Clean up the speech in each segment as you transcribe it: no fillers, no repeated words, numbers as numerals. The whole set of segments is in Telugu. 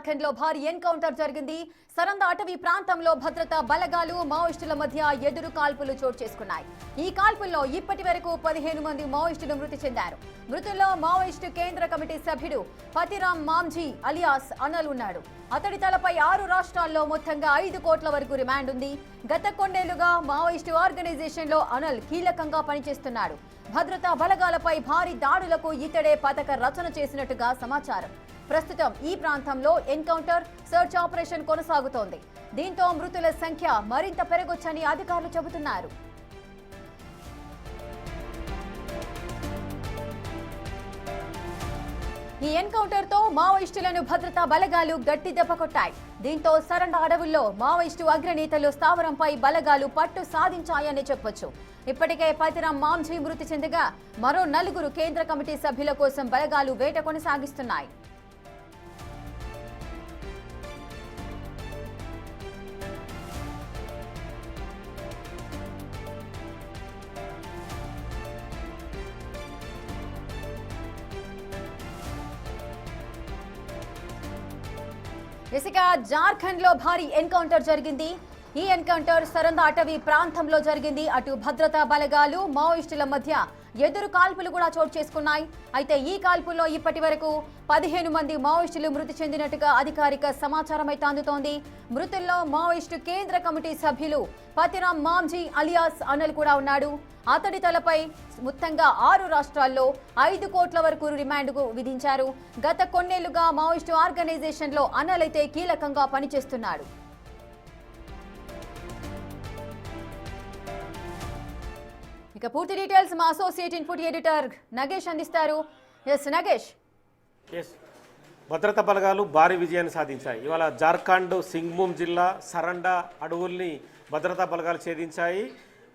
జార్ఖండ్ లో భారీ ఎన్కౌంటర్ జరిగింది. సరంద అటవీ ప్రాంతంలో భద్రతా బలగాలు మావోయిస్టుల మధ్య ఎదురు కాల్పులు చోటు చేసుకున్నాయి. ఈ కాల్పుల్లో ఇప్పటి వరకు 15 మంది మావోయిస్టులు మృతి చెందారు. మృతుల్లో మావోయిస్టు కేంద్ర కమిటీ సభ్యుడు పతిరామ్ మాంఝీ అలియాస్ అనల్ ఉన్నాడు. అతడి తలపై 6 రాష్ట్రాల్లో మొత్తంగా 5 కోట్ల వరకు రిమాండ్ ఉంది. గత కొన్నేళ్లుగా మావోయిస్టు ఆర్గనైజేషన్ లో అనల్ కీలకంగా పనిచేస్తున్నాడు. భద్రతా బలగాలపై భారీ దాడులకు ఇతడే పథక రచన చేసినట్టుగా సమాచారం. ప్రస్తుతం ఈ ప్రాంతంలో ఎన్కౌంటర్ సర్చ్ ఆపరేషన్ కొనసాగుతోంది. దీంతో మృతుల సంఖ్య మరింత పెరగొచ్చని అధికారులు చెబుతున్నారు. ఈ ఎన్కౌంటర్ తో మావోయిస్టులను భద్రతా బలగాలు గట్టి దెబ్బ కొట్టాయి. దీంతో సరండ అడవుల్లో మావోయిస్టు అగ్రనేతలు స్థావరంపై బలగాలు పట్టు సాధించాయని చెప్పొచ్చు. ఇప్పటికే పతిరామ్ మాంఝీ మృతి చెందగా మరో 4 కేంద్ర కమిటీ సభ్యుల కోసం బలగాలు వేట కొనసాగిస్తున్నాయి. ఇసుక జార్ఖండ్ లో భారీ ఎన్కౌంటర్ జరిగింది. ఈ ఎన్కౌంటర్ సరంద అటవీ ప్రాంతంలో జరిగింది. అటు భద్రతా బలగాలు మావోయిస్టుల మధ్య ఎదురు కాల్పులు కూడా చోటు చేసుకున్నాయి. అయితే ఈ కాల్పుల్లో ఇప్పటి వరకు 15 మంది మావోయిస్టులు మృతి చెందినట్టుగా అధికారిక సమాచారం అయితే అందుతోంది. మృతుల్లో మావోయిస్టు కేంద్ర కమిటీ సభ్యులు పతిరామ్ మాంఝీ అలియాస్ అనల్ కూడా ఉన్నాడు. అతడి తలపై మొత్తంగా 6 రాష్ట్రాల్లో 5 కోట్ల వరకు రిమాండ్కు విధించారు. గత కొన్నేళ్లుగా మావోయిస్టు ఆర్గనైజేషన్ లో అనల్ అయితే కీలకంగా పనిచేస్తున్నాడు. ఇక పూర్తి డీటెయిల్స్ మా అసోసియేట్ ఇన్పుట్ ఎడిటర్ నగేష్ అందిస్తారు. నగేష్. భద్రతా బలగాలు భారీ విజయాన్ని సాధించాయి. ఇవాళ జార్ఖండ్ సింగ్భూమ్ జిల్లా సరండా అడవుల్ని భద్రతా బలగాలు ఛేదించాయి.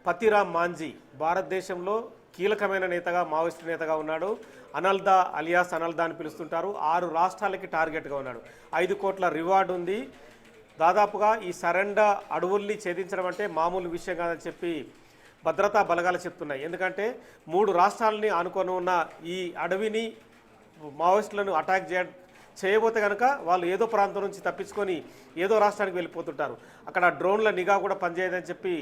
పతిరామ్ మాంఝీ భారతదేశంలో కీలకమైన నేతగా మావోయిస్టు నేతగా ఉన్నాడు. అనల్దా అలియాస్ అనల్దా అని పిలుస్తుంటారు. 6 రాష్ట్రాలకి టార్గెట్గా ఉన్నాడు. 5 కోట్ల రివార్డు ఉంది. దాదాపుగా ఈ సరండా అడవుల్ని ఛేదించడం అంటే మామూలు విషయం కాదని చెప్పి భద్రతా బలగాలు చెప్తున్నాయి. ఎందుకంటే 3 రాష్ట్రాలని ఆనుకొని ఉన్న ఈ అడవిని మావోయిస్టులను అటాక్ చేయబోతే కనుక వాళ్ళు ఏదో ప్రాంతం నుంచి తప్పించుకొని ఏదో రాష్ట్రానికి వెళ్ళిపోతుంటారు. అక్కడ డ్రోన్ల నిఘా కూడా పనిచేయదని చెప్పి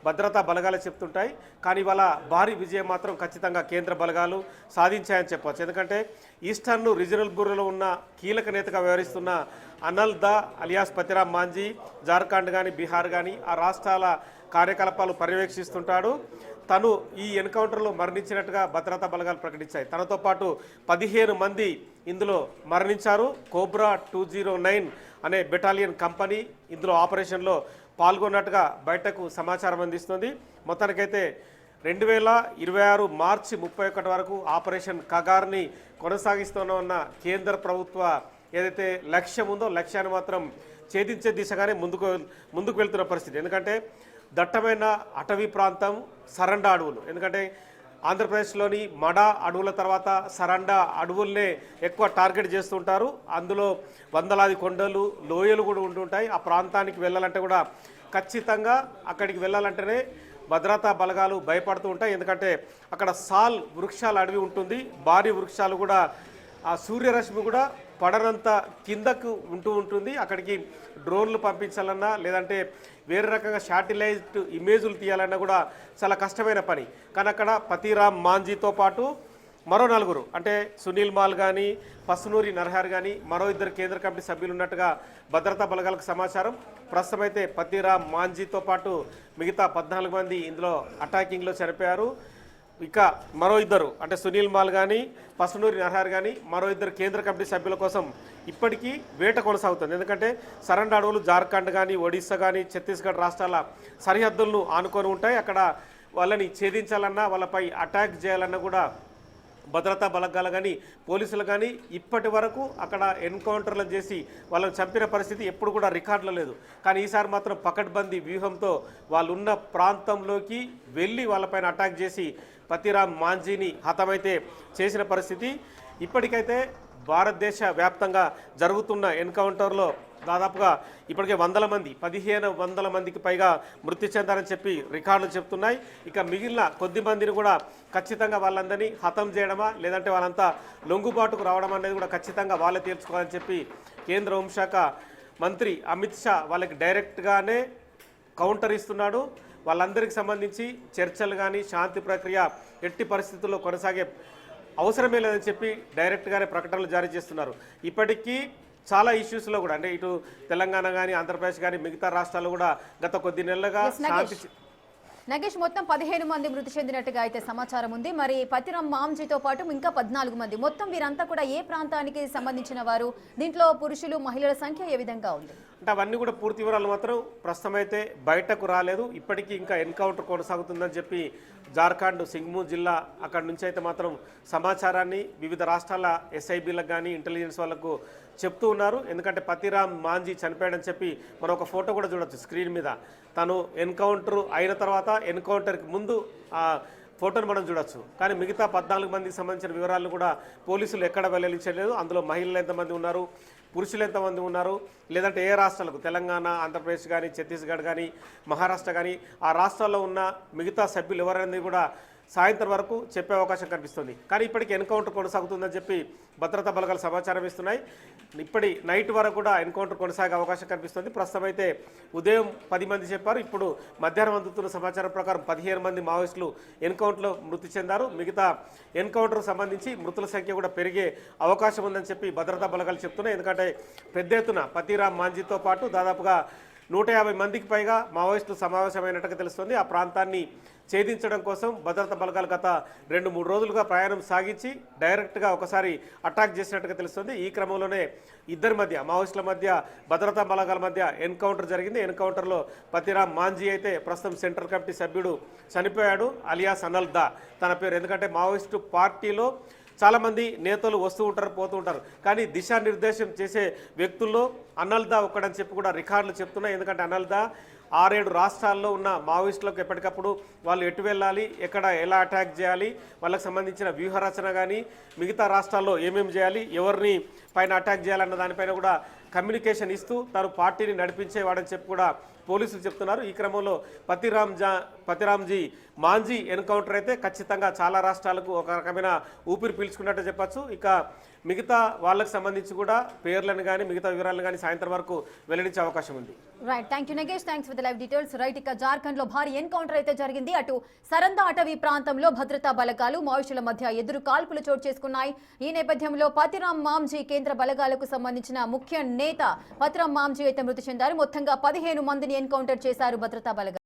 భద్రతా బలగాలు చెప్తుంటాయి. కానీ ఇవాళ భారీ విజయం మాత్రం ఖచ్చితంగా కేంద్ర బలగాలు సాధించాయని చెప్పవచ్చు. ఎందుకంటే ఈస్టర్న్ రీజనల్ బ్యూరోలో ఉన్న కీలక నేతగా వ్యవహరిస్తున్న అనల్దా అలియాస్ పతిరామ్ మాంఝీ జార్ఖండ్ కానీ బీహార్ కానీ ఆ రాష్ట్రాల కార్యకలాపాలు పర్యవేక్షిస్తుంటాడు. తను ఈ ఎన్కౌంటర్లో మరణించినట్టుగా భద్రతా బలగాలు ప్రకటించాయి. తనతో పాటు 15 మంది ఇందులో మరణించారు. కోబ్రా 209 అనే బెటాలియన్ కంపెనీ ఇందులో ఆపరేషన్లో పాల్గొన్నట్టుగా బయటకు సమాచారం అందిస్తుంది. మొత్తానికైతే 2026 మార్చి 31 వరకు ఆపరేషన్ కగార్ని కొనసాగిస్తున్న కేంద్ర ప్రభుత్వ ఏదైతే లక్ష్యం ఉందో లక్ష్యాన్ని మాత్రం ఛేదించే దిశగానే ముందుకు వెళ్తున్న పరిస్థితి. ఎందుకంటే దట్టమైన అటవీ ప్రాంతం సరండా అడవులు. ఎందుకంటే ఆంధ్రప్రదేశ్లోని మడా అడవుల తర్వాత సరండా అడవుల్నే ఎక్కువ టార్గెట్ చేస్తుంటారు. అందులో వందలాది కొండలు లోయలు కూడా ఉంటుంటాయి. ఆ ప్రాంతానికి వెళ్ళాలంటే కూడా ఖచ్చితంగా అక్కడికి వెళ్ళాలంటేనే భద్రతా బలగాలు భయపడుతూ ఉంటాయి. ఎందుకంటే అక్కడ సాల్ వృక్షాల అడవి ఉంటుంది. భారీ వృక్షాలు కూడా ఆ సూర్యరశ్మి కూడా పడనంత కిందకు ఉంటుంది. అక్కడికి డ్రోన్లు పంపించాలన్నా లేదంటే వేరే రకంగా శాటిలైట్ ఇమేజ్లు తీయాలన్నా కూడా చాలా కష్టమైన పని. కానీ అక్కడ పతిరామ్ మాంఝీతో పాటు మరో 4 అంటే సునీల్ మాల్ కానీ పసునూరి నర్హార్ కానీ మరో 2 కేంద్ర కమిటీ సభ్యులు ఉన్నట్టుగా భద్రతా బలగాలకు సమాచారం. ప్రస్తుతం అయితే పతిరామ్ మాంఝీతో పాటు మిగతా 14 మంది ఇందులో అటాకింగ్లో చనిపోయారు. ఇక మరో 2 అంటే సునీల్ మాల్ కానీ పసునూరి నర్హార్ కానీ మరో 2 కేంద్ర కమిటీ సభ్యుల కోసం ఇప్పటికీ వేట కొనసాగుతుంది. ఎందుకంటే సరండా అడవులు జార్ఖండ్ కానీ ఒడిస్సా కానీ ఛత్తీస్గఢ్ రాష్ట్రాల సరిహద్దులను ఆనుకొని ఉంటాయి. అక్కడ వాళ్ళని ఛేదించాలన్నా వాళ్ళపై అటాక్ చేయాలన్నా కూడా భద్రతా బలగాలు కానీ పోలీసులు కానీ ఇప్పటి వరకు అక్కడ ఎన్కౌంటర్లు చేసి వాళ్ళని చంపిన పరిస్థితి ఎప్పుడు కూడా రికార్డులో లేదు. కానీ ఈసారి మాత్రం పకడ్బందీ వ్యూహంతో వాళ్ళు ఉన్న ప్రాంతంలోకి వెళ్ళి వాళ్ళపైన అటాక్ చేసి పతిరామ్ మాంఝీని హతమైతే చేసిన పరిస్థితి. ఇప్పటికైతే భారతదేశ వ్యాప్తంగా జరుగుతున్న ఎన్కౌంటర్లో దాదాపుగా ఇప్పటికే 1500 మందికి పైగా మృతి చెందారని చెప్పి రికార్డులు చెప్తున్నాయి. ఇక మిగిలిన కొద్ది మందిని కూడా ఖచ్చితంగా వాళ్ళందరినీ హతం చేయడమా లేదంటే వాళ్ళంతా లొంగుబాటుకు రావడం అనేది కూడా ఖచ్చితంగా వాళ్ళే తేల్చుకోవాలని చెప్పి కేంద్ర హోంశాఖ మంత్రి అమిత్ షా వాళ్ళకి డైరెక్ట్గానే కౌంటర్ ఇస్తున్నాడు. వాళ్ళందరికీ సంబంధించి చర్చలు కానీ శాంతి ప్రక్రియ ఎట్టి పరిస్థితుల్లో కొనసాగే అవసరమే లేదని చెప్పి డైరెక్ట్గానే ప్రకటనలు జారీ చేస్తున్నారు. ఇప్పటికీ చాలా ఇష్యూస్లో కూడా అంటే ఇటు తెలంగాణ కానీ ఆంధ్రప్రదేశ్ కానీ మిగతా రాష్ట్రాలు కూడా గత కొద్ది నెలలుగా శాంతి నగేష్ మొత్తం 15 మంది మృతి చెందినట్టుగా అయితే సమాచారం ఉంది. మరి పతిరామ్ మాంజీతో పాటు ఇంకా 14 మంది, మొత్తం వీరంతా కూడా ఏ ప్రాంతానికి సంబంధించిన వారు? దీంట్లో పురుషులు మహిళల సంఖ్య ఏ విధంగా ఉంది? అంటే అవన్నీ కూడా పూర్తి వివరాలు మాత్రం ప్రస్తుతం అయితే బయటకు రాలేదు. ఇప్పటికీ ఇంకా ఎన్కౌంటర్ కొనసాగుతుందని చెప్పి జార్ఖండ్ సింగ్మూమ్ జిల్లా అక్కడి నుంచి అయితే మాత్రం సమాచారాన్ని వివిధ రాష్ట్రాల ఎస్ఐబీలకు కానీ ఇంటెలిజెన్స్ వాళ్ళకు చెప్తూ ఉన్నారు. ఎందుకంటే పతిరామ్ మాంజీ చనిపోయాడని చెప్పి మనం ఒక ఫోటో కూడా చూడొచ్చు స్క్రీన్ మీద. తను ఎన్కౌంటర్ అయిన తర్వాత ఎన్కౌంటర్కి ముందు ఆ ఫోటోను మనం చూడొచ్చు. కానీ మిగతా 14 మందికి సంబంధించిన వివరాలను కూడా పోలీసులు ఎక్కడ వెల్లడించలేదు. అందులో మహిళలు ఎంతమంది ఉన్నారు, పురుషులు ఎంతమంది ఉన్నారు, లేదంటే ఏ రాష్ట్రాలకు తెలంగాణ, ఆంధ్రప్రదేశ్ కానీ, ఛత్తీస్గఢ్ కానీ, మహారాష్ట్ర కానీ ఆ రాష్ట్రాల్లో ఉన్న మిగతా సభ్యులు ఎవరనేది కూడా సాయంత్రం వరకు చెప్పే అవకాశం కనిపిస్తుంది. కానీ ఇప్పటికి ఎన్కౌంటర్ కొనసాగుతుందని చెప్పి భద్రతా బలగాలు సమాచారం ఇస్తున్నాయి. ఇప్పటి నైట్ వరకు కూడా ఎన్కౌంటర్ కొనసాగే అవకాశం కనిపిస్తుంది. ప్రస్తుతం అయితే ఉదయం 10 మంది చెప్పారు. ఇప్పుడు మధ్యాహ్నం అందుతున్న సమాచారం ప్రకారం 15 మంది మావోయిస్టులు ఎన్కౌంటర్లో మృతి చెందారు. మిగతా ఎన్కౌంటర్ సంబంధించి మృతుల సంఖ్య కూడా పెరిగే అవకాశం ఉందని చెప్పి భద్రతా బలగాలు చెప్తున్నాయి. ఎందుకంటే పెద్ద ఎత్తున పతిరామ్ మాంజీతో పాటు దాదాపుగా 150 మందికి పైగా మావోయిస్టులు సమావేశమైనట్టుగా తెలుస్తుంది. ఆ ప్రాంతాన్ని ఛేదించడం కోసం భద్రతా బలగాలు గత 2-3 రోజులుగా ప్రయాణం సాగించి డైరెక్ట్గా ఒకసారి అటాక్ చేసినట్టుగా తెలుస్తుంది. ఈ క్రమంలోనే ఇద్దరి మధ్య మావోయిస్టుల మధ్య భద్రతా బలగాల మధ్య ఎన్కౌంటర్ జరిగింది. ఎన్కౌంటర్లో పతిరామ్ మాంజీ అయితే ప్రస్తుతం సెంట్రల్ కమిటీ సభ్యుడు చనిపోయాడు, అలియాస్ అనల్దా తన పేరు. ఎందుకంటే మావోయిస్టు పార్టీలో చాలామంది నేతలు వస్తూ ఉంటారు, పోతూ ఉంటారు. కానీ దిశానిర్దేశం చేసే వ్యక్తుల్లో అనల్దా ఒక్కడని చెప్పి కూడా రికార్డులు చెప్తున్నాయి. ఎందుకంటే అనల్దా 6-7 రాష్ట్రాల్లో ఉన్న మావోయిస్టులకు ఎప్పటికప్పుడు వాళ్ళు ఎటు వెళ్ళాలి, ఎక్కడ ఎలా అటాక్ చేయాలి, వాళ్ళకి సంబంధించిన వ్యూహరచన కానీ మిగతా రాష్ట్రాల్లో ఏమేమి చేయాలి, ఎవరిని పైన అటాక్ చేయాలన్న దానిపైన కూడా కమ్యూనికేషన్ ఇస్తూ తాను పార్టీని నడిపించేవాడని చెప్పి కూడా పోలీసులు చెప్తున్నారు. ఈ క్రమంలో పతిరామ్జీ మాంజీ ఎన్కౌంటర్ అయితే ఖచ్చితంగా చాలా రాష్ట్రాలకు ఒక రకమైన ఊపిరి పీల్చుకున్నట్టు చెప్పచ్చు. ఇక మిగతా వాళ్ళకి సంబంధించి కూడా పేర్లను కానీ మిగతా వివరాలను కానీ సాయంత్రం వరకు వెల్లడించే అవకాశం ఉంది. Right, thank you Nagesh, thanks for the live details. Right, ఇక జార్ఖండ్ లో భారీ ఎన్కౌంటర్ అయితే జరిగింది. అటు సరందా అటవీ ప్రాంతంలో భద్రతా బలగాలు మావోయిస్టుల మధ్య ఎదురు కాల్పులు చోటు చేసుకున్నాయి. ఈ నేపథ్యంలో పతిరామ్ మాంజీ కేంద్ర బలగాలకు సంబంధించిన ముఖ్య నేత పతిరామ్ మాంజీ అయితే మృతి చెందారు. మొత్తంగా 15 మందిని ఎన్కౌంటర్ చేశారు భద్రతా బలగాలు.